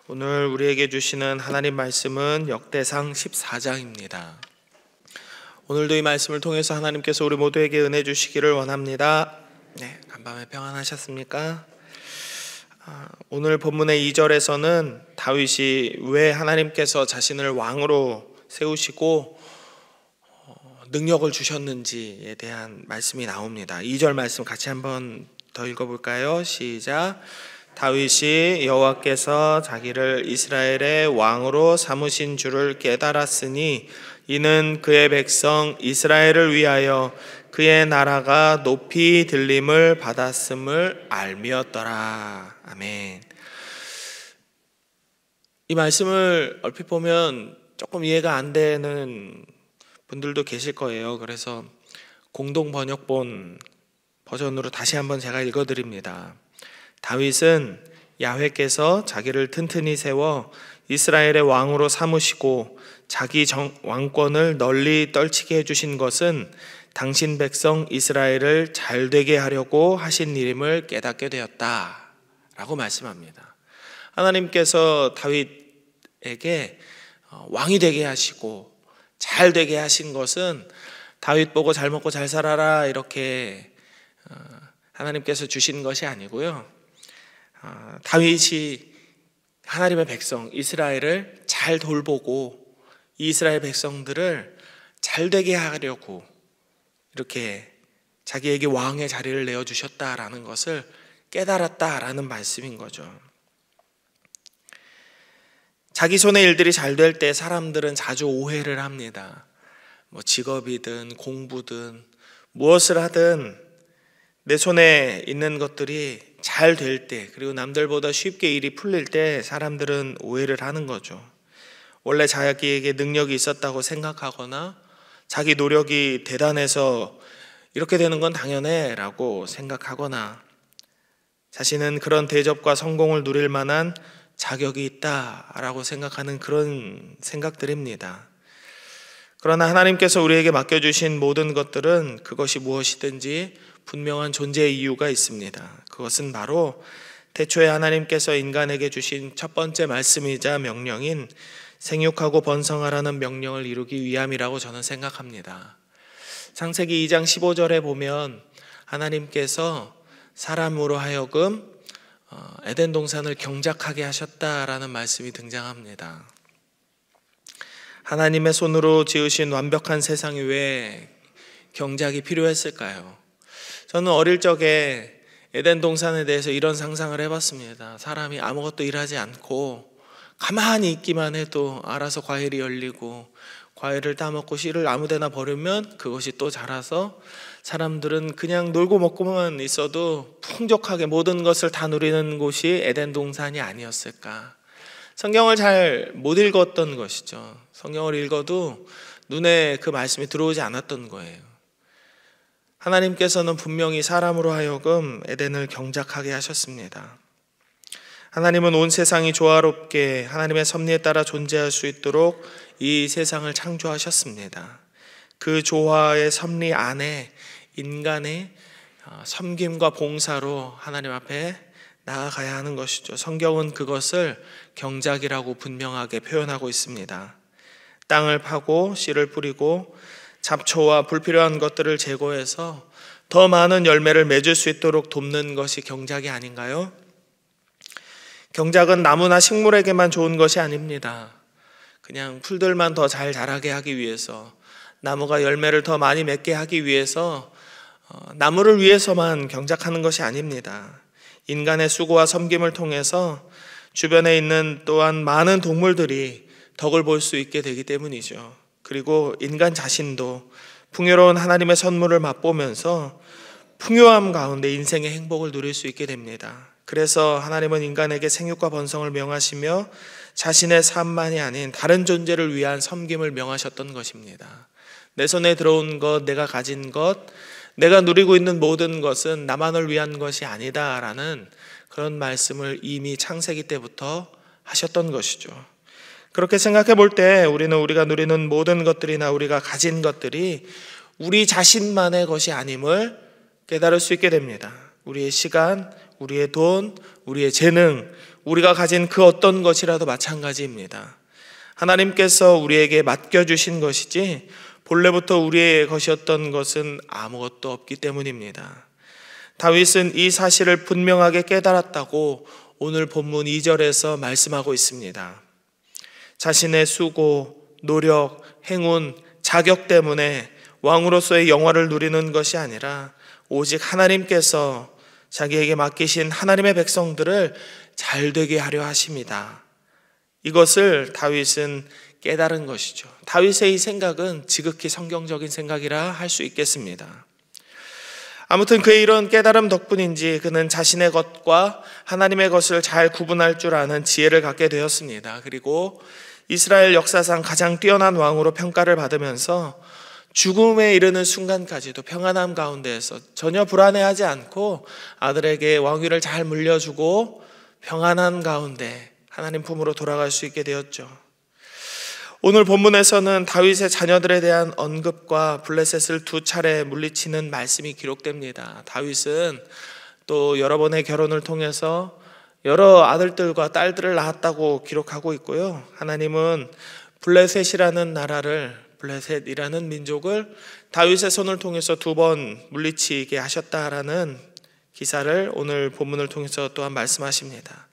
오늘 우리에게 주시는 하나님 말씀은 역대상 14장입니다. 오늘도 이 말씀을 통해서 하나님께서 우리 모두에게 은혜 주시기를 원합니다. 간밤에 평안하셨습니까? 오늘 본문의 2절에서는 다윗이 왜 하나님께서 자신을 왕으로 세우시고 능력을 주셨는지에 대한 말씀이 나옵니다. 2절 말씀 같이 한번 더 읽어볼까요? 시작. 다윗이 여호와께서 자기를 이스라엘의 왕으로 삼으신 줄을 깨달았으니 이는 그의 백성 이스라엘을 위하여 그의 나라가 높이 들림을 받았음을 알미었더라. 아멘. 이 말씀을 얼핏 보면 조금 이해가 안 되는 분들도 계실 거예요. 그래서 공동 번역본 버전으로 다시 한번 제가 읽어드립니다. 다윗은 야훼께서 자기를 튼튼히 세워 이스라엘의 왕으로 삼으시고 자기 왕권을 널리 떨치게 해주신 것은 당신 백성 이스라엘을 잘되게 하려고 하신 일임을 깨닫게 되었다 라고 말씀합니다. 하나님께서 다윗에게 왕이 되게 하시고 잘되게 하신 것은 다윗 보고 잘 먹고 잘 살아라 이렇게 하나님께서 주신 것이 아니고요, 다윗이 하나님의 백성 이스라엘을 잘 돌보고 이스라엘 백성들을 잘되게 하려고 이렇게 자기에게 왕의 자리를 내어주셨다라는 것을 깨달았다라는 말씀인 거죠. 자기 손의 일들이 잘 될 때 사람들은 자주 오해를 합니다. 직업이든 공부든 무엇을 하든 내 손에 있는 것들이 잘 될 때, 그리고 남들보다 쉽게 일이 풀릴 때 사람들은 오해를 하는 거죠. 원래 자기에게 능력이 있었다고 생각하거나 자기 노력이 대단해서 이렇게 되는 건 당연해 라고 생각하거나 자신은 그런 대접과 성공을 누릴 만한 자격이 있다라고 생각하는 그런 생각들입니다. 그러나 하나님께서 우리에게 맡겨주신 모든 것들은 그것이 무엇이든지 분명한 존재의 이유가 있습니다. 그것은 바로 태초에 하나님께서 인간에게 주신 첫 번째 말씀이자 명령인 생육하고 번성하라는 명령을 이루기 위함이라고 저는 생각합니다. 창세기 2장 15절에 보면 하나님께서 사람으로 하여금 에덴 동산을 경작하게 하셨다라는 말씀이 등장합니다. 하나님의 손으로 지으신 완벽한 세상이 왜 경작이 필요했을까요? 저는 어릴 적에 에덴 동산에 대해서 이런 상상을 해봤습니다. 사람이 아무것도 일하지 않고 가만히 있기만 해도 알아서 과일이 열리고 과일을 따먹고 씨를 아무데나 버리면 그것이 또 자라서 사람들은 그냥 놀고 먹고만 있어도 풍족하게 모든 것을 다 누리는 곳이 에덴 동산이 아니었을까. 성경을 잘 못 읽었던 것이죠. 성경을 읽어도 눈에 그 말씀이 들어오지 않았던 거예요. 하나님께서는 분명히 사람으로 하여금 에덴을 경작하게 하셨습니다. 하나님은 온 세상이 조화롭게 하나님의 섭리에 따라 존재할 수 있도록 이 세상을 창조하셨습니다. 그 조화의 섭리 안에 인간의 섬김과 봉사로 하나님 앞에 나아가야 하는 것이죠. 성경은 그것을 경작이라고 분명하게 표현하고 있습니다. 땅을 파고 씨를 뿌리고 잡초와 불필요한 것들을 제거해서 더 많은 열매를 맺을 수 있도록 돕는 것이 경작이 아닌가요? 경작은 나무나 식물에게만 좋은 것이 아닙니다. 그냥 풀들만 더 잘 자라게 하기 위해서, 나무가 열매를 더 많이 맺게 하기 위해서, 나무를 위해서만 경작하는 것이 아닙니다. 인간의 수고와 섬김을 통해서 주변에 있는 또한 많은 동물들이 덕을 볼 수 있게 되기 때문이죠. 그리고 인간 자신도 풍요로운 하나님의 선물을 맛보면서 풍요함 가운데 인생의 행복을 누릴 수 있게 됩니다. 그래서 하나님은 인간에게 생육과 번성을 명하시며 자신의 삶만이 아닌 다른 존재를 위한 섬김을 명하셨던 것입니다. 내 손에 들어온 것, 내가 가진 것, 내가 누리고 있는 모든 것은 나만을 위한 것이 아니다라는 그런 말씀을 이미 창세기 때부터 하셨던 것이죠. 그렇게 생각해 볼 때 우리는 우리가 누리는 모든 것들이나 우리가 가진 것들이 우리 자신만의 것이 아님을 깨달을 수 있게 됩니다. 우리의 시간, 우리의 돈, 우리의 재능, 우리가 가진 그 어떤 것이라도 마찬가지입니다. 하나님께서 우리에게 맡겨주신 것이지 본래부터 우리의 것이었던 것은 아무것도 없기 때문입니다. 다윗은 이 사실을 분명하게 깨달았다고 오늘 본문 2절에서 말씀하고 있습니다. 자신의 수고, 노력, 행운, 자격 때문에 왕으로서의 영화를 누리는 것이 아니라 오직 하나님께서 자기에게 맡기신 하나님의 백성들을 잘되게 하려 하십니다. 이것을 다윗은 깨달은 것이죠. 다윗의 이 생각은 지극히 성경적인 생각이라 할 수 있겠습니다. 아무튼 그의 이런 깨달음 덕분인지 그는 자신의 것과 하나님의 것을 잘 구분할 줄 아는 지혜를 갖게 되었습니다. 그리고 이스라엘 역사상 가장 뛰어난 왕으로 평가를 받으면서 죽음에 이르는 순간까지도 평안함 가운데에서 전혀 불안해하지 않고 아들에게 왕위를 잘 물려주고 평안한 가운데 하나님 품으로 돌아갈 수 있게 되었죠. 오늘 본문에서는 다윗의 자녀들에 대한 언급과 블레셋을 두 차례 물리치는 말씀이 기록됩니다. 다윗은 또 여러 번의 결혼을 통해서 여러 아들들과 딸들을 낳았다고 기록하고 있고요. 하나님은 블레셋이라는 나라를, 블레셋이라는 민족을 다윗의 손을 통해서 두 번 물리치게 하셨다라는 기사를 오늘 본문을 통해서 또한 말씀하십니다.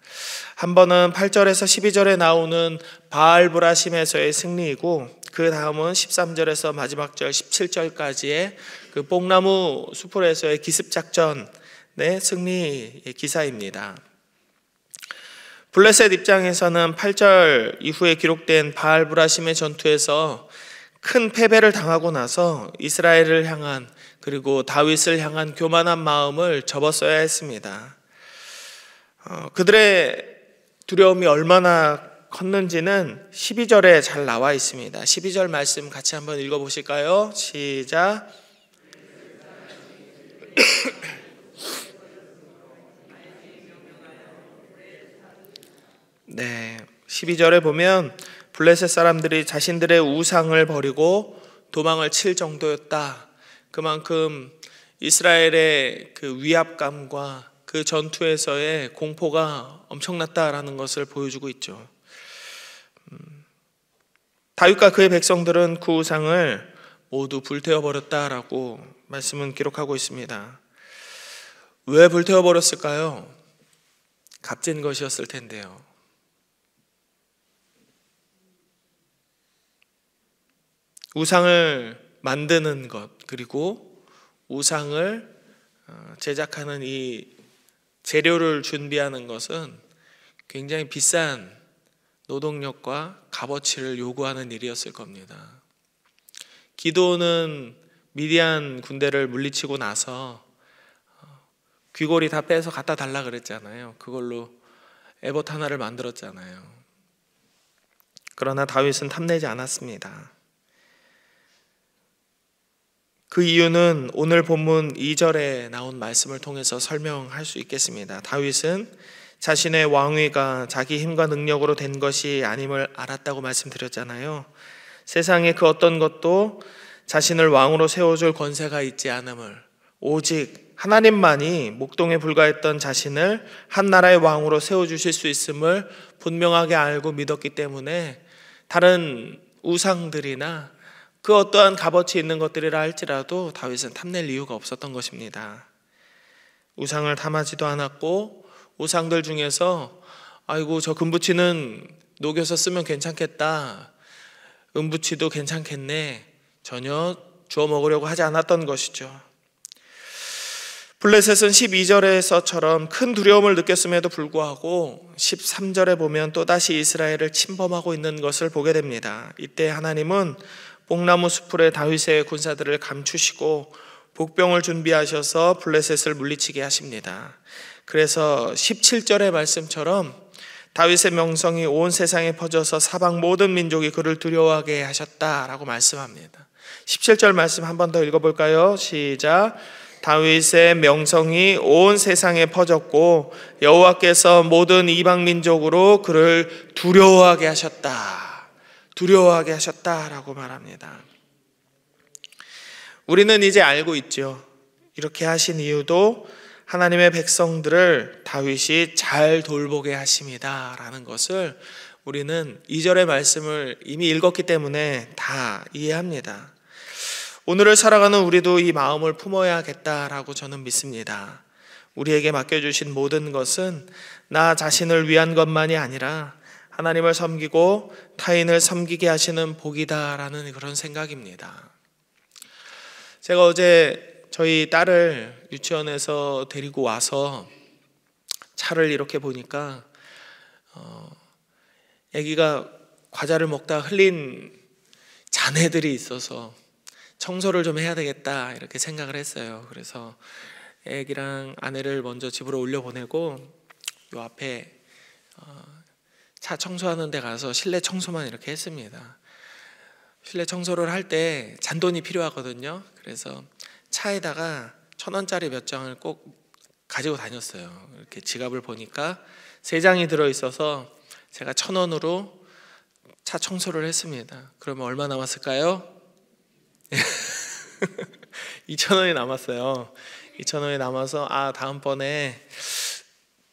한 번은 8절에서 12절에 나오는 바알브라심에서의 승리이고, 그 다음은 13절에서 마지막 절 17절까지의 그 뽕나무 수풀에서의 기습작전의 승리의 기사입니다. 블레셋 입장에서는 8절 이후에 기록된 바알브라심의 전투에서 큰 패배를 당하고 나서 이스라엘을 향한, 그리고 다윗을 향한 교만한 마음을 접었어야 했습니다. 그들의 두려움이 얼마나 컸는지는 12절에 잘 나와 있습니다. 12절 말씀 같이 한번 읽어보실까요? 시작. 네, 12절에 보면 블레셋 사람들이 자신들의 우상을 버리고 도망을 칠 정도였다. 그만큼 이스라엘의 그 위압감과 그 전투에서의 공포가 엄청났다라는 것을 보여주고 있죠. 다윗과 그의 백성들은 그 우상을 모두 불태워버렸다라고 말씀은 기록하고 있습니다. 왜 불태워버렸을까요? 값진 것이었을 텐데요. 우상을 만드는 것, 그리고 우상을 제작하는 이 재료를 준비하는 것은 굉장히 비싼 노동력과 값어치를 요구하는 일이었을 겁니다. 기드온은 미디안 군대를 물리치고 나서 귀고리 다 빼서 갖다 달라 그랬잖아요. 그걸로 에봇 하나를 만들었잖아요. 그러나 다윗은 탐내지 않았습니다. 그 이유는 오늘 본문 2절에 나온 말씀을 통해서 설명할 수 있겠습니다. 다윗은 자신의 왕위가 자기 힘과 능력으로 된 것이 아님을 알았다고 말씀드렸잖아요. 세상에 그 어떤 것도 자신을 왕으로 세워줄 권세가 있지 않음을, 오직 하나님만이 목동에 불과했던 자신을 한 나라의 왕으로 세워주실 수 있음을 분명하게 알고 믿었기 때문에 다른 우상들이나 그 어떠한 값어치 있는 것들이라 할지라도 다윗은 탐낼 이유가 없었던 것입니다. 우상을 탐하지도 않았고, 우상들 중에서 아이고 저 금부치는 녹여서 쓰면 괜찮겠다, 은부치도 괜찮겠네, 전혀 주워 먹으려고 하지 않았던 것이죠. 블레셋은 12절에서처럼 큰 두려움을 느꼈음에도 불구하고 13절에 보면 또다시 이스라엘을 침범하고 있는 것을 보게 됩니다. 이때 하나님은 뽕나무 수풀에 다윗의 군사들을 감추시고 복병을 준비하셔서 블레셋을 물리치게 하십니다. 그래서 17절의 말씀처럼 다윗의 명성이 온 세상에 퍼져서 사방 모든 민족이 그를 두려워하게 하셨다라고 말씀합니다. 17절 말씀 한 번 더 읽어볼까요? 시작. 다윗의 명성이 온 세상에 퍼졌고 여호와께서 모든 이방 민족으로 그를 두려워하게 하셨다. 두려워하게 하셨다라고 말합니다. 우리는 이제 알고 있죠. 이렇게 하신 이유도 하나님의 백성들을 다윗이 잘 돌보게 하심이다 라는 것을 우리는 2절의 말씀을 이미 읽었기 때문에 다 이해합니다. 오늘을 살아가는 우리도 이 마음을 품어야겠다라고 저는 믿습니다. 우리에게 맡겨주신 모든 것은 나 자신을 위한 것만이 아니라 하나님을 섬기고 타인을 섬기게 하시는 복이다라는 그런 생각입니다. 제가 어제 저희 딸을 유치원에서 데리고 와서 차를 이렇게 보니까 아기가 과자를 먹다 흘린 잔해들이 있어서 청소를 좀 해야 되겠다 이렇게 생각을 했어요. 그래서 아기랑 아내를 먼저 집으로 올려보내고 요 앞에 차 청소하는 데 가서 실내 청소만 이렇게 했습니다. 실내 청소를 할 때 잔돈이 필요하거든요. 그래서 차에다가 1,000원짜리 몇 장을 꼭 가지고 다녔어요. 이렇게 지갑을 보니까 3장이 들어있어서 제가 1,000원으로 차 청소를 했습니다. 그러면 얼마 남았을까요? 2,000원이 남았어요. 2,000원이 남아서 다음번에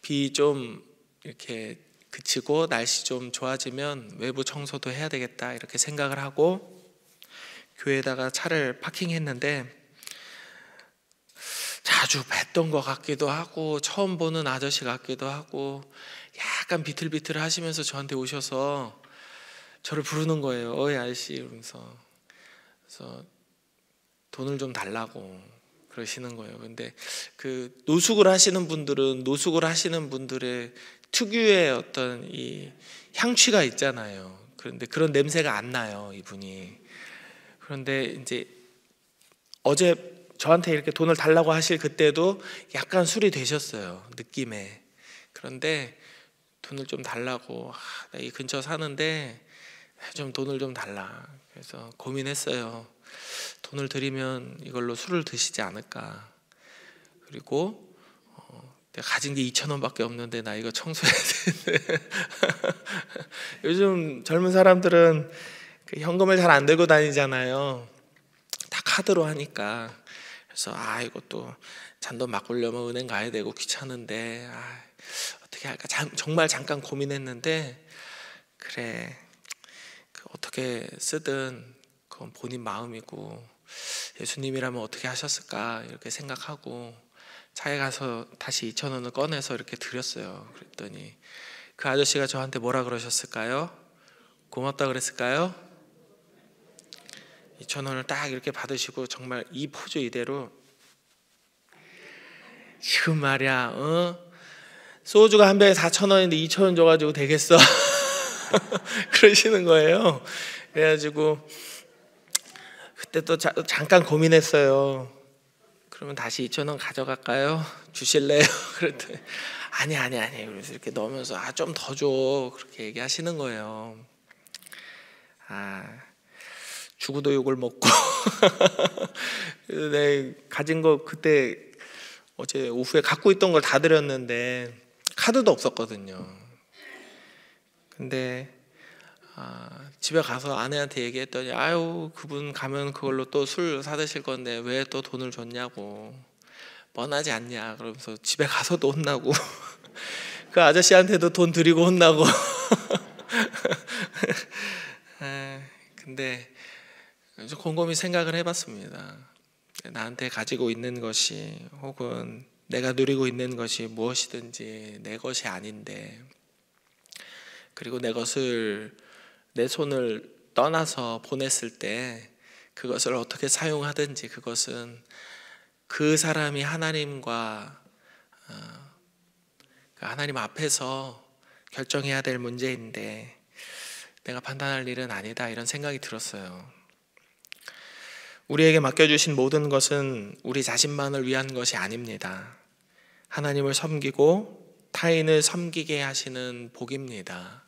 비 좀 이렇게 그치고 날씨 좀 좋아지면 외부 청소도 해야 되겠다 이렇게 생각을 하고 교회에다가 차를 파킹했는데 자주 뵀던 것 같기도 하고 처음 보는 아저씨 같기도 하고 약간 비틀비틀 하시면서 저한테 오셔서 저를 부르는 거예요. 어이 아저씨 이러면서. 그래서 돈을 좀 달라고 그러시는 거예요. 근데 그 노숙을 하시는 분들의 특유의 어떤 이 향취가 있잖아요. 그런데 그런 냄새가 안 나요, 이분이. 그런데 이제 어제 저한테 이렇게 돈을 달라고 하실 그때도 약간 술이 되셨어요, 느낌에. 그런데 돈을 좀 달라고, 나 이 근처 사는데 좀 돈을 좀 달라. 그래서 고민했어요. 돈을 드리면 이걸로 술을 드시지 않을까. 그리고 내가 가진 게 2,000원밖에 없는데 나 이거 청소해야 되는데 요즘 젊은 사람들은 현금을 잘 안 들고 다니잖아요. 다 카드로 하니까. 그래서 이것도 잔돈 바꾸려면 은행 가야 되고 귀찮은데 어떻게 할까 정말 잠깐 고민했는데 그래 어떻게 쓰든 그건 본인 마음이고 예수님이라면 어떻게 하셨을까 이렇게 생각하고 차에 가서 다시 2,000원을 꺼내서 이렇게 드렸어요. 그랬더니 그 아저씨가 저한테 뭐라 그러셨을까요? 고맙다 그랬을까요? 2,000원을 딱 이렇게 받으시고 정말 이 포즈 이대로 지금 말이야 소주가 한 병에 4,000원인데 2,000원 줘가지고 되겠어? 그러시는 거예요. 그래가지고 그때 또 잠깐 고민했어요. 그러면 다시 2,000원 가져갈까요? 주실래요? 그랬더니 아니 그래서 이렇게 넣으면서 좀 더 줘 그렇게 얘기하시는 거예요. 죽어도 욕을 먹고 내 가진 거 그때 어제 오후에 갖고 있던 걸 다 드렸는데 카드도 없었거든요. 근데 집에 가서 아내한테 얘기했더니 그분 가면 그걸로 또 술 사드실 건데 왜 또 돈을 줬냐고 뻔하지 않냐 그러면서 집에 가서도 혼나고 그 아저씨한테도 돈 드리고 혼나고 근데 곰곰이 생각을 해봤습니다. 나한테 가지고 있는 것이 혹은 내가 누리고 있는 것이 무엇이든지 내 것이 아닌데 그리고 내 손을 떠나서 보냈을 때 그것을 어떻게 사용하든지 그것은 그 사람이 하나님과 하나님 앞에서 결정해야 될 문제인데 내가 판단할 일은 아니다 이런 생각이 들었어요. 우리에게 맡겨주신 모든 것은 우리 자신만을 위한 것이 아닙니다. 하나님을 섬기고 타인을 섬기게 하시는 복입니다.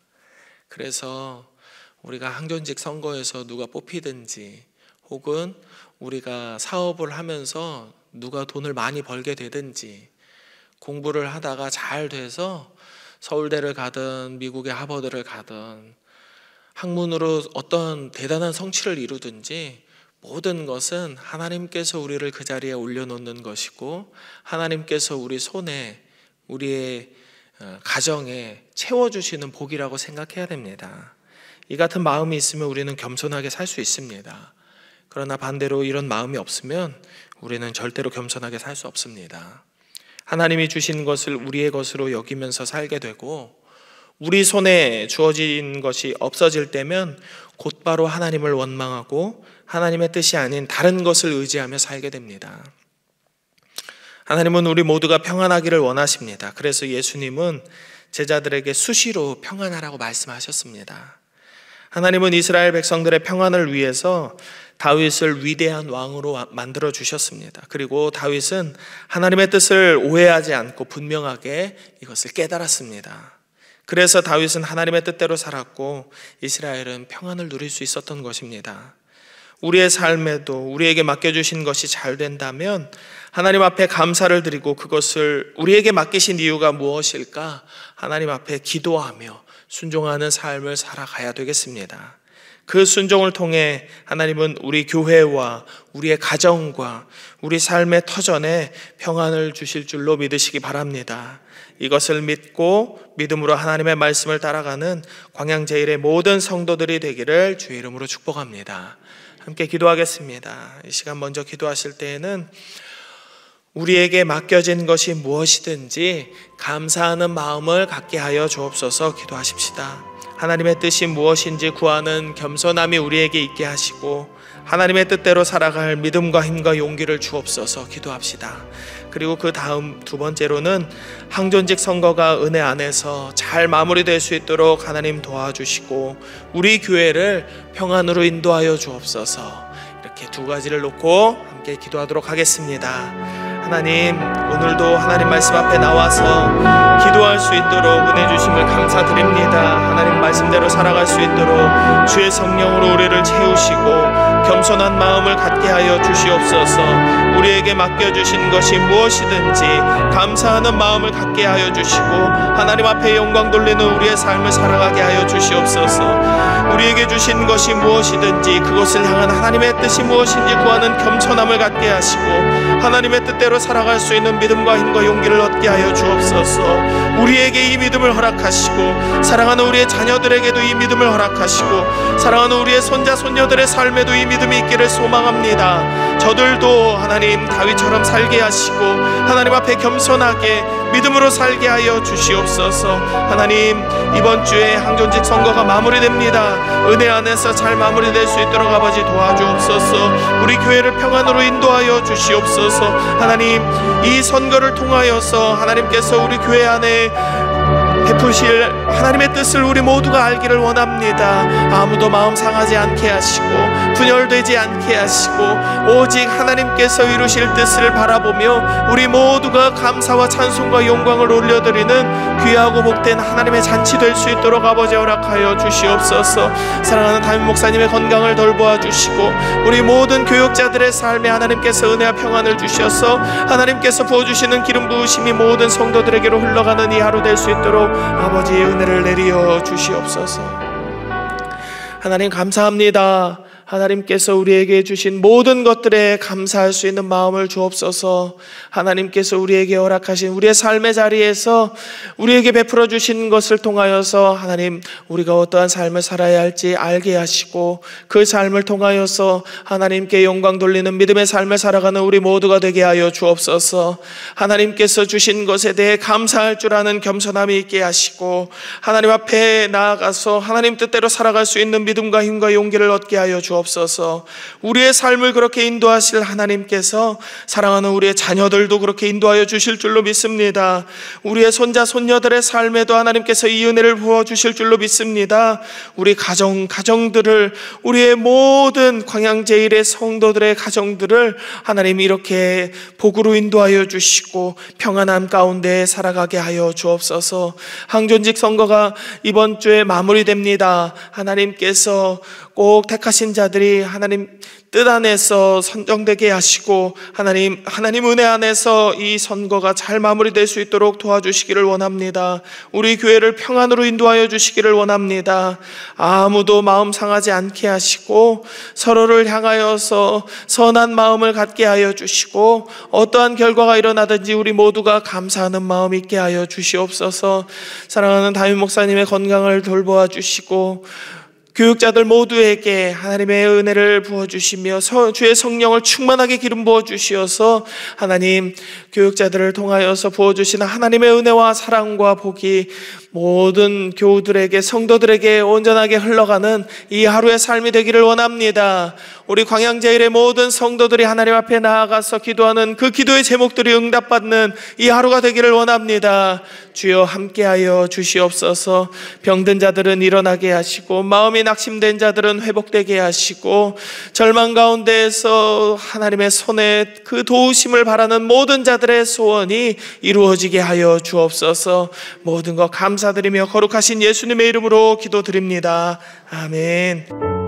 그래서 우리가 항존직 선거에서 누가 뽑히든지 혹은 우리가 사업을 하면서 누가 돈을 많이 벌게 되든지 공부를 하다가 잘 돼서 서울대를 가든 미국의 하버드를 가든 학문으로 어떤 대단한 성취를 이루든지 모든 것은 하나님께서 우리를 그 자리에 올려놓는 것이고 하나님께서 우리 손에 우리의 가정에 채워주시는 복이라고 생각해야 됩니다. 이 같은 마음이 있으면 우리는 겸손하게 살 수 있습니다. 그러나 반대로 이런 마음이 없으면 우리는 절대로 겸손하게 살 수 없습니다. 하나님이 주신 것을 우리의 것으로 여기면서 살게 되고 우리 손에 주어진 것이 없어질 때면 곧바로 하나님을 원망하고 하나님의 뜻이 아닌 다른 것을 의지하며 살게 됩니다. 하나님은 우리 모두가 평안하기를 원하십니다. 그래서 예수님은 제자들에게 수시로 평안하라고 말씀하셨습니다. 하나님은 이스라엘 백성들의 평안을 위해서 다윗을 위대한 왕으로 만들어 주셨습니다. 그리고 다윗은 하나님의 뜻을 오해하지 않고 분명하게 이것을 깨달았습니다. 그래서 다윗은 하나님의 뜻대로 살았고 이스라엘은 평안을 누릴 수 있었던 것입니다. 우리의 삶에도 우리에게 맡겨주신 것이 잘 된다면 하나님 앞에 감사를 드리고 그것을 우리에게 맡기신 이유가 무엇일까? 하나님 앞에 기도하며 순종하는 삶을 살아가야 되겠습니다. 그 순종을 통해 하나님은 우리 교회와 우리의 가정과 우리 삶의 터전에 평안을 주실 줄로 믿으시기 바랍니다. 이것을 믿고 믿음으로 하나님의 말씀을 따라가는 광양제일의 모든 성도들이 되기를 주의 이름으로 축복합니다. 함께 기도하겠습니다. 이 시간 먼저 기도하실 때에는 우리에게 맡겨진 것이 무엇이든지 감사하는 마음을 갖게 하여 주옵소서. 기도하십시다. 하나님의 뜻이 무엇인지 구하는 겸손함이 우리에게 있게 하시고 하나님의 뜻대로 살아갈 믿음과 힘과 용기를 주옵소서. 기도합시다. 그리고 그 다음 두 번째로는 항존직 선거가 은혜 안에서 잘 마무리될 수 있도록 하나님 도와주시고 우리 교회를 평안으로 인도하여 주옵소서. 이렇게 두 가지를 놓고 함께 기도하도록 하겠습니다. 하나님, 오늘도 하나님 말씀 앞에 나와서 기도할 수 있도록 은혜 주심을 감사드립니다. 하나님 말씀대로 살아갈 수 있도록 주의 성령으로 우리를 채우시고 겸손한 마음을 갖게 하여 주시옵소서. 우리에게 맡겨주신 것이 무엇이든지 감사하는 마음을 갖게 하여 주시고 하나님 앞에 영광 돌리는 우리의 삶을 살아가게 하여 주시옵소서. 우리에게 주신 것이 무엇이든지 그것을 향한 하나님의 뜻이 무엇인지 구하는 겸손함을 갖게 하시고 하나님의 뜻대로 살아갈 수 있는 믿음과 힘과 용기를 얻게 하여 주옵소서. 우리에게 이 믿음을 허락하시고 사랑하는 우리의 자녀들에게도 이 믿음을 허락하시고 사랑하는 우리의 손자 손녀들의 삶에도 이 믿음이 있기를 소망합니다. 저들도 하나님 다윗처럼 살게 하시고 하나님 앞에 겸손하게 믿음으로 살게 하여 주시옵소서. 하나님, 이번 주에 항존직 선거가 마무리됩니다. 은혜 안에서 잘 마무리될 수 있도록 아버지 도와주옵소서. 우리 교회를 평안으로 인도하여 주시옵소서. 하나님, 이 선거를 통하여서 하나님께서 우리 교회 안에 베푸실 하나님의 뜻을 우리 모두가 알기를 원합니다. 아무도 마음 상하지 않게 하시고 분열되지 않게 하시고 오직 하나님께서 이루실 뜻을 바라보며 우리 모두가 감사와 찬송과 영광을 올려드리는 귀하고 복된 하나님의 잔치 될 수 있도록 아버지 허락하여 주시옵소서. 사랑하는 담임 목사님의 건강을 돌보아 주시고 우리 모든 교육자들의 삶에 하나님께서 은혜와 평안을 주셔서 하나님께서 부어주시는 기름 부으심이 모든 성도들에게로 흘러가는 이 하루 될 수 있도록 아버지의 은혜를 내리어 주시옵소서. 하나님 감사합니다. 하나님께서 우리에게 주신 모든 것들에 감사할 수 있는 마음을 주옵소서. 하나님께서 우리에게 허락하신 우리의 삶의 자리에서 우리에게 베풀어 주신 것을 통하여서 하나님 우리가 어떠한 삶을 살아야 할지 알게 하시고 그 삶을 통하여서 하나님께 영광 돌리는 믿음의 삶을 살아가는 우리 모두가 되게 하여 주옵소서. 하나님께서 주신 것에 대해 감사할 줄 아는 겸손함이 있게 하시고 하나님 앞에 나아가서 하나님 뜻대로 살아갈 수 있는 믿음과 힘과 용기를 얻게 하여 주옵소서. 우리의 삶을 그렇게 인도하실 하나님께서 사랑하는 우리의 자녀들도 그렇게 인도하여 주실 줄로 믿습니다. 우리의 손자 손녀들의 삶에도 하나님께서 이 은혜를 부어주실 줄로 믿습니다. 우리 가정들을 우리의 모든 광양제일의 성도들의 가정들을 하나님 이렇게 복으로 인도하여 주시고 평안함 가운데 살아가게 하여 주옵소서. 항존직 선거가 이번 주에 마무리됩니다. 하나님께서 꼭 택하신 자들이 하나님 뜻 안에서 선정되게 하시고 하나님 은혜 안에서 이 선거가 잘 마무리될 수 있도록 도와주시기를 원합니다. 우리 교회를 평안으로 인도하여 주시기를 원합니다. 아무도 마음 상하지 않게 하시고 서로를 향하여서 선한 마음을 갖게 하여 주시고 어떠한 결과가 일어나든지 우리 모두가 감사하는 마음 있게 하여 주시옵소서. 사랑하는 담임 목사님의 건강을 돌보아 주시고 교육자들 모두에게 하나님의 은혜를 부어주시며 주의 성령을 충만하게 기름 부어주시어서 하나님 교육자들을 통하여서 부어주시는 하나님의 은혜와 사랑과 복이 모든 교우들에게 성도들에게 온전하게 흘러가는 이 하루의 삶이 되기를 원합니다. 우리 광양제일의 모든 성도들이 하나님 앞에 나아가서 기도하는 그 기도의 제목들이 응답받는 이 하루가 되기를 원합니다. 주여 함께하여 주시옵소서. 병든 자들은 일어나게 하시고 마음이 낙심된 자들은 회복되게 하시고 절망 가운데에서 하나님의 손에 그 도우심을 바라는 모든 자들의 소원이 이루어지게 하여 주옵소서. 모든 것 감사드리며 거룩하신 예수님의 이름으로 기도드립니다. 아멘.